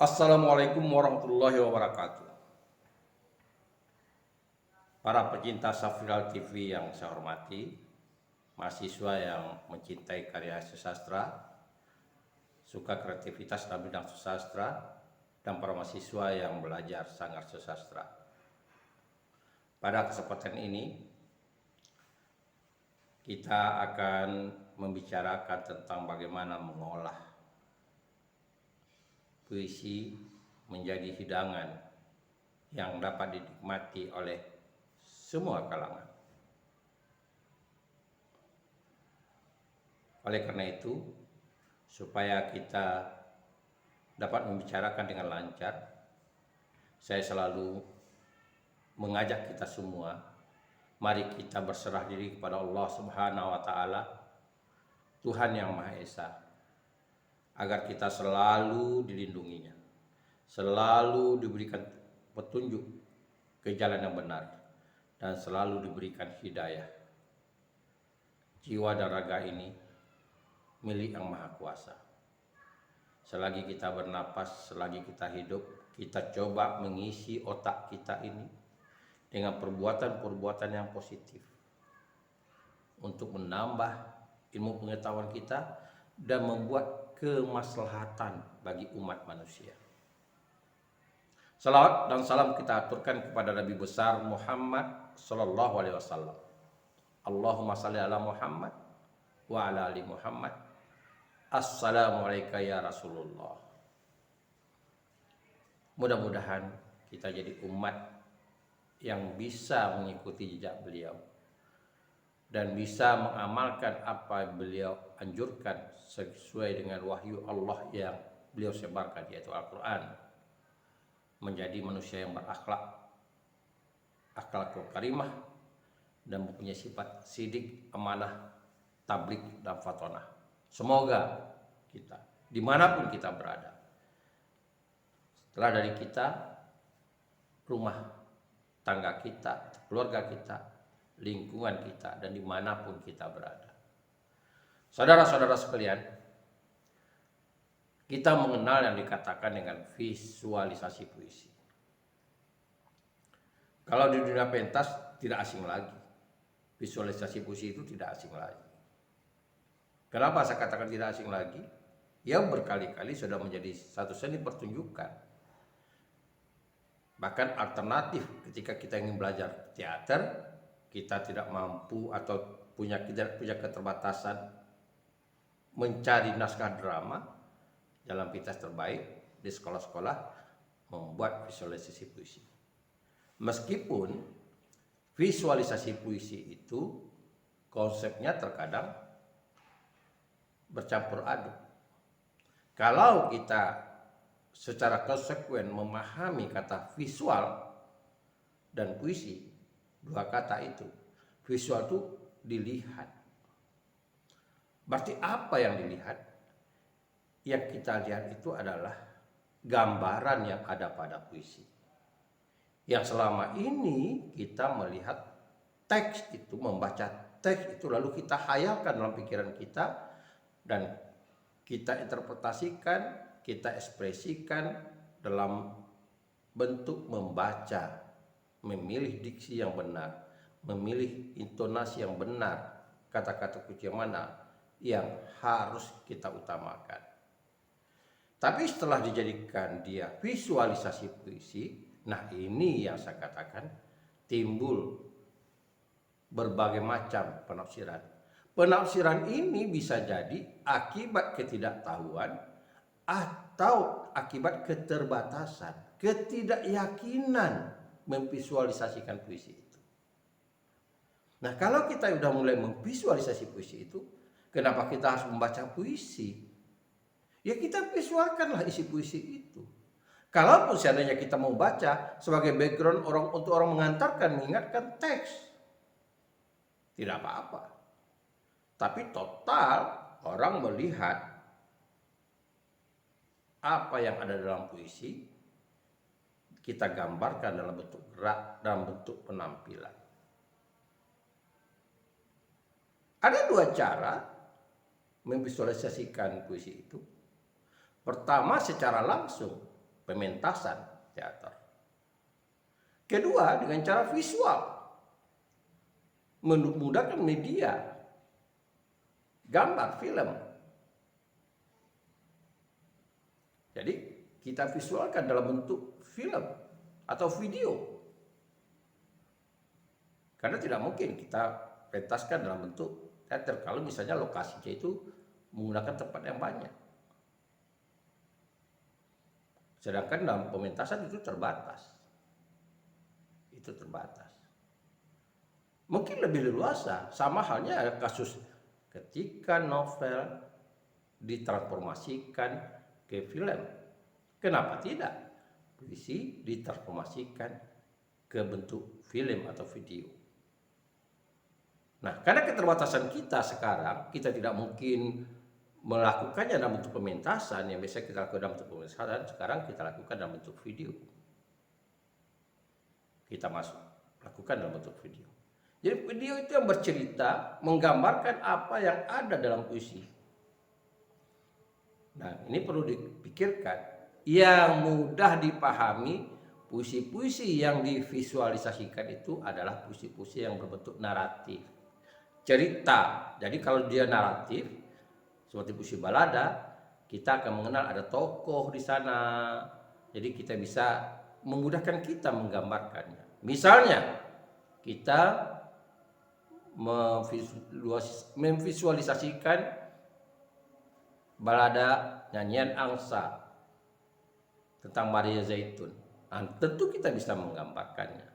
Assalamualaikum warahmatullahi wabarakatuh. Para pecinta Safrial TV yang saya hormati, mahasiswa yang mencintai karya sastra, suka kreativitas dalam bidang sastra, dan para mahasiswa yang belajar sangat sastra. Pada kesempatan ini, kita akan membicarakan tentang bagaimana mengolah puisi menjadi hidangan yang dapat dinikmati oleh semua kalangan. Oleh karena itu, supaya kita dapat membicarakan dengan lancar, saya selalu mengajak kita semua, mari kita berserah diri kepada Allah Subhanahu wa Ta'ala, Tuhan yang Maha Esa, agar kita selalu dilindunginya, selalu diberikan petunjuk ke jalan yang benar, dan selalu diberikan hidayah. Jiwa dan raga ini milik Yang Maha Kuasa. Selagi kita bernapas, selagi kita hidup, kita coba mengisi otak kita ini dengan perbuatan-perbuatan yang positif untuk menambah ilmu pengetahuan kita dan membuat kemaslahatan bagi umat manusia. Salawat dan salam kita aturkan kepada Nabi besar Muhammad sallallahu alaihi wasallam. Allahumma salli ala Muhammad wa ala ali Muhammad. Assalamualaikum ya Rasulullah. Mudah-mudahan kita jadi umat yang bisa mengikuti jejak beliau dan bisa mengamalkan apa yang beliau anjurkan sesuai dengan wahyu Allah yang beliau sebarkan, yaitu Al-Quran, menjadi manusia yang berakhlak, akhlakul karimah, dan mempunyai sifat sidik, amanah, tabligh, dan fatonah. Semoga kita, dimanapun kita berada, setelah dari kita, rumah tangga kita, keluarga kita, lingkungan kita, dan dimanapun kita berada. Saudara-saudara sekalian, kita mengenal yang dikatakan dengan visualisasi puisi. Kalau di dunia pentas tidak asing lagi, visualisasi puisi itu tidak asing lagi. Kenapa saya katakan tidak asing lagi? Ya, berkali-kali sudah menjadi satu seni pertunjukan. Bahkan alternatif ketika kita ingin belajar teater, kita tidak mampu atau punya keterbatasan mencari naskah drama, dalam pintas terbaik di sekolah-sekolah membuat visualisasi puisi. Meskipun visualisasi puisi itu konsepnya terkadang bercampur aduk. Kalau kita secara konsekuen memahami kata visual dan puisi, dua kata itu, visual itu dilihat. Berarti apa yang dilihat? Yang kita lihat itu adalah gambaran yang ada pada puisi. Yang selama ini kita melihat teks itu, membaca teks itu, lalu kita hayalkan dalam pikiran kita dan kita interpretasikan, kita ekspresikan dalam bentuk membaca, memilih diksi yang benar, memilih intonasi yang benar, kata-kata kunci yang mana yang harus kita utamakan. Tapi setelah dijadikan dia visualisasi puisi, nah ini yang saya katakan timbul berbagai macam penafsiran. Penafsiran ini bisa jadi akibat ketidaktahuan atau akibat keterbatasan, ketidakyakinan memvisualisasikan puisi itu. Nah, kalau kita sudah mulai memvisualisasi puisi itu, kenapa kita harus membaca puisi? Ya, kita visualkanlah isi puisi itu. Kalaupun seandainya kita mau baca sebagai background untuk orang mengantarkan, mengingatkan teks, tidak apa-apa. Tapi total orang melihat apa yang ada dalam puisi, kita gambarkan dalam bentuk gerak, dalam bentuk penampilan. Ada dua cara memvisualisasikan puisi itu. Pertama, secara langsung, pementasan teater. Kedua, dengan cara visual, memudahkan media, gambar, film. Jadi kita visualkan dalam bentuk film atau video. Karena tidak mungkin kita pentaskan dalam bentuk teater kalau misalnya lokasinya itu menggunakan tempat yang banyak. Sedangkan dalam pementasan itu terbatas. Mungkin lebih leluasa, sama halnya kasus ketika novel ditransformasikan ke film. Kenapa tidak? Puisi ditransformasikan ke bentuk film atau video. Nah, karena keterbatasan kita sekarang, kita tidak mungkin melakukannya dalam bentuk pementasan, yang biasa kita lakukan dalam bentuk pementasan, sekarang kita lakukan dalam bentuk video. Kita lakukan dalam bentuk video. Jadi video itu yang bercerita, menggambarkan apa yang ada dalam puisi. Nah, ini perlu dipikirkan. Yang mudah dipahami, puisi-puisi yang divisualisasikan itu adalah puisi-puisi yang berbentuk naratif. Cerita. Jadi kalau dia naratif, seperti puisi balada, kita akan mengenal ada tokoh di sana. Jadi kita bisa memudahkan kita menggambarkannya. Misalnya, kita memvisualisasikan balada nyanyian angsa tentang Maria Zaitun. Nah, tentu kita bisa menggambarkannya.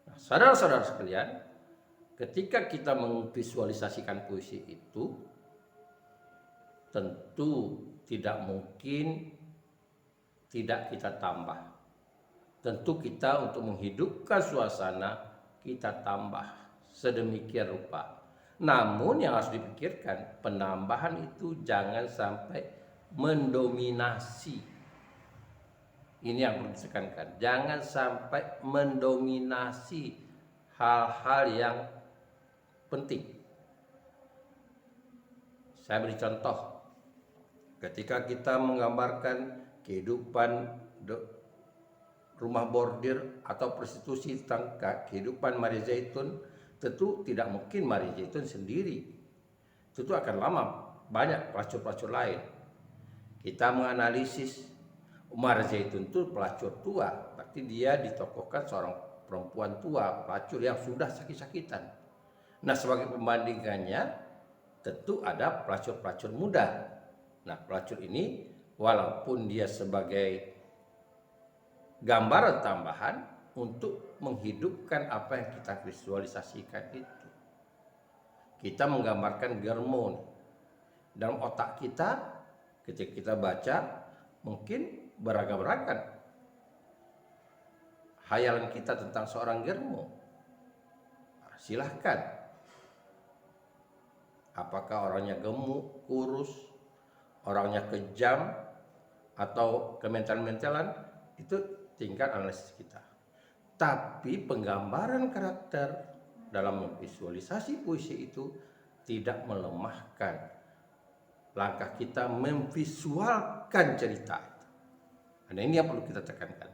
Nah, saudara-saudara sekalian, ketika kita memvisualisasikan puisi itu, tentu tidak mungkin tidak kita tambah. Tentu kita untuk menghidupkan suasana, kita tambah sedemikian rupa. Namun yang harus dipikirkan, penambahan itu jangan sampai mendominasi. Ini yang perlu ditekankan. Jangan sampai mendominasi hal-hal yang penting. Saya beri contoh. Ketika kita menggambarkan kehidupan rumah bordir atau prostitusi tentang kehidupan Maria Zaitun, tentu tidak mungkin Maria Zaitun sendiri. Tentu akan lama banyak pelacur-pelacur lain. Kita menganalisis Maria Zaitun itu pelacur tua, berarti dia ditokohkan seorang perempuan tua, pelacur yang sudah sakit-sakitan. Nah, sebagai pembandingannya tentu ada pelacur-pelacur muda. Nah, pelacur ini walaupun dia sebagai gambaran tambahan untuk menghidupkan apa yang kita visualisasikan itu. Kita menggambarkan Germon dalam otak kita, ketika kita baca mungkin beragam-ragam hayalan kita tentang seorang Germo. Nah, silahkan. Apakah orangnya gemuk, kurus, orangnya kejam, atau kemental-mentalan, itu tingkat analisis kita. Tapi penggambaran karakter dalam memvisualisasi puisi itu tidak melemahkan langkah kita memvisualkan cerita. Nah, ini yang perlu kita tekankan.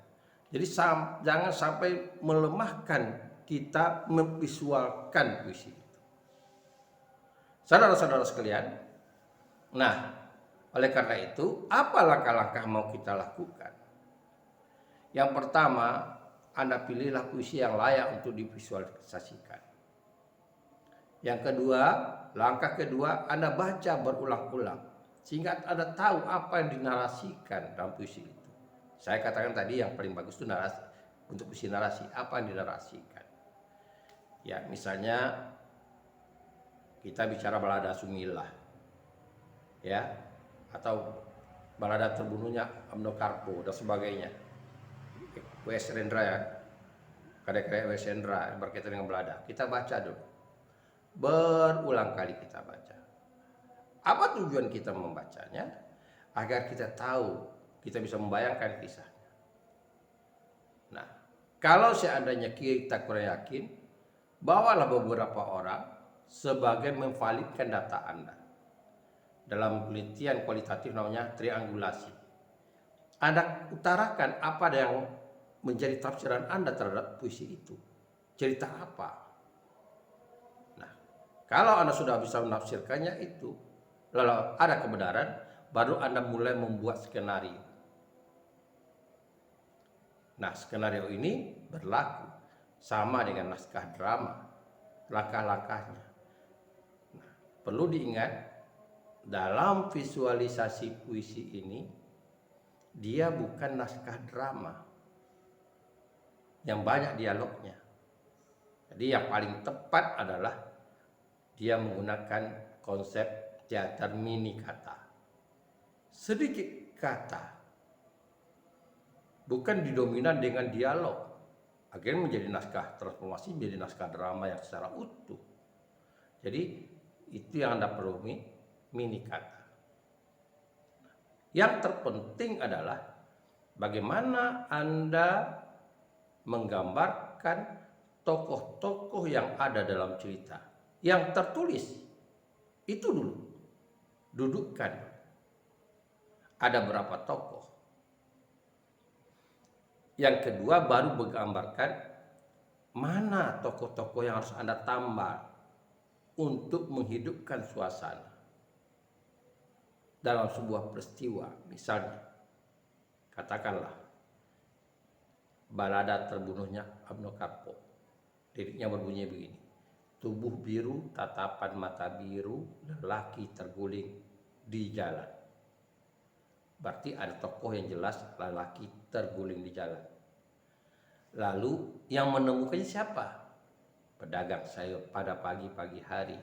Jadi jangan sampai melemahkan kita memvisualkan puisi itu. Saudara-saudara sekalian, nah, oleh karena itu, apa langkah-langkah mau kita lakukan? Yang pertama, Anda pilihlah puisi yang layak untuk divisualisasikan. Yang kedua, langkah kedua, Anda baca berulang-ulang sehingga Anda tahu apa yang dinarasikan dalam puisi itu. Saya katakan tadi yang paling bagus itu narasi. Untuk puisi narasi, apa yang dinarasikan? Ya, misalnya kita bicara balada Sumilah, ya, atau balada terbunuhnya Amno Karpo dan sebagainya. W.S. Rendra, ya, karya-karya W.S. Rendra berkaitan dengan balada. Kita baca dulu, berulang kali kita baca. Apa tujuan kita membacanya? Agar kita tahu, kita bisa membayangkan kisahnya. Nah, kalau seandainya kita kurang yakin, bawalah beberapa orang sebagai memvalidkan data Anda. Dalam penelitian kualitatif namanya triangulasi. Anda utarakan apa yang menjadi tafsiran Anda terhadap puisi itu. Cerita apa? Nah, kalau Anda sudah bisa menafsirkannya itu, lalu ada kebenaran, baru Anda mulai membuat skenario. Nah, skenario ini berlaku sama dengan naskah drama, langkah-langkahnya. Nah, perlu diingat, dalam visualisasi puisi ini, dia bukan naskah drama yang banyak dialognya. Jadi yang paling tepat adalah dia menggunakan konsep teater mini kata. Sedikit kata, bukan didominan dengan dialog. Akhirnya menjadi naskah transformasi, menjadi naskah drama yang secara utuh. Jadi itu yang Anda perlu mini kata. Yang terpenting adalah bagaimana Anda menggambarkan tokoh-tokoh yang ada dalam cerita. Yang tertulis itu dulu, dudukkan. Ada berapa tokoh. Yang kedua baru menggambarkan mana tokoh-tokoh yang harus Anda tambah untuk menghidupkan suasana dalam sebuah peristiwa. Misalnya, katakanlah balada terbunuhnya Abno Karpo. Liriknya berbunyi begini: tubuh biru, tatapan mata biru, lelaki terguling di jalan. Berarti ada tokoh yang jelas, lelaki terguling di jalan. Lalu yang menemukannya siapa? Pedagang sayur pada pagi-pagi hari.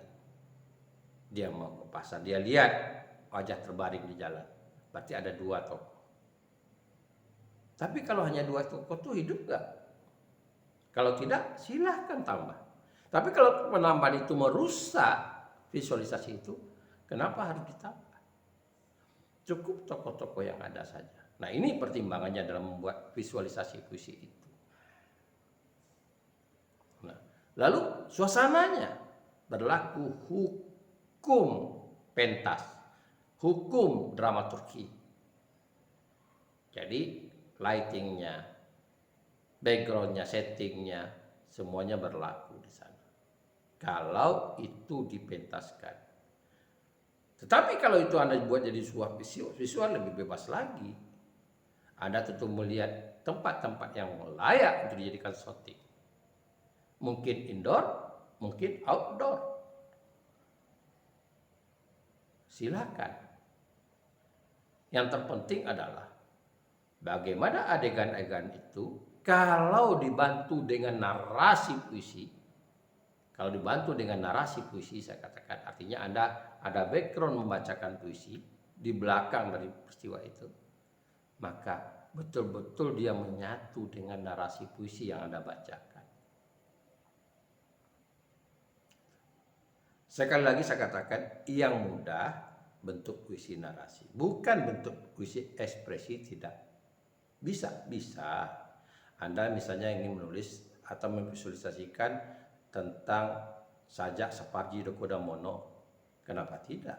Dia mau ke pasar, dia lihat wajah terbaring di jalan. Berarti ada dua tokoh. Tapi kalau hanya dua tokoh itu hidup gak? Kalau tidak, silahkan tambah. Tapi kalau penambahan itu merusak visualisasi itu, kenapa harus ditambah? Cukup tokoh-tokoh yang ada saja. Nah, ini pertimbangannya dalam membuat visualisasi puisi itu. Nah, lalu suasananya berlaku hukum pentas, hukum dramaturgi. Jadi lightingnya, backgroundnya, settingnya, semuanya berlaku di sana. Kalau itu dipentaskan. Tetapi kalau itu Anda buat jadi sebuah visual lebih bebas lagi. Anda tentu melihat tempat-tempat yang layak untuk dijadikan syuting. Mungkin indoor, mungkin outdoor. Silakan. Yang terpenting adalah bagaimana adegan-adegan itu kalau dibantu dengan narasi puisi. Kalau dibantu dengan narasi puisi, saya katakan artinya Anda ada background membacakan puisi di belakang dari peristiwa itu, maka betul-betul dia menyatu dengan narasi puisi yang Anda bacakan. Sekali lagi saya katakan, yang mudah bentuk puisi narasi, bukan bentuk puisi ekspresi. Tidak bisa. Anda misalnya ingin menulis atau memvisualisasikan tentang sajak Sapardi Djoko Damono, kenapa tidak?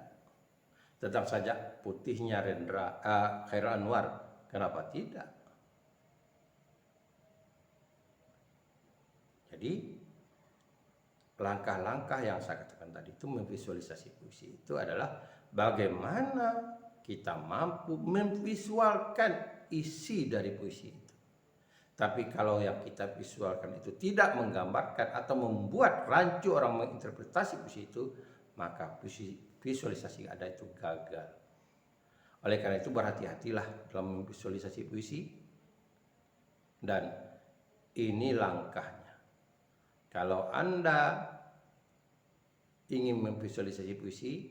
Tentang sajak putihnya Khairul Anwar, kenapa tidak? Jadi langkah-langkah yang saya katakan tadi itu memvisualisasi puisi itu adalah bagaimana kita mampu memvisualkan isi dari puisi itu. Tapi kalau yang kita visualkan itu tidak menggambarkan atau membuat rancu orang menginterpretasi puisi itu, maka visualisasi ada itu gagal. Oleh karena itu berhati-hatilah dalam memvisualisasi puisi. Dan ini langkahnya. Kalau Anda ingin memvisualisasi puisi,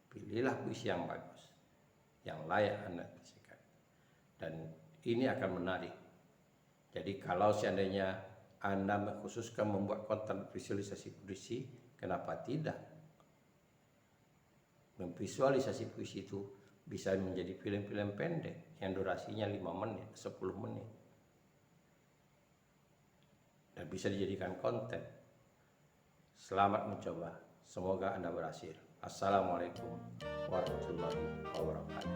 pilihlah puisi yang bagus, yang layak Anda puisikan. Dan ini akan menarik. Jadi kalau seandainya Anda mengkhususkan membuat konten visualisasi puisi, kenapa tidak? Memvisualisasi puisi itu bisa menjadi film-film pendek yang durasinya 5 menit, 10 menit. Dan bisa dijadikan konten. Selamat mencoba. Semoga Anda berhasil. Assalamualaikum warahmatullahi wabarakatuh.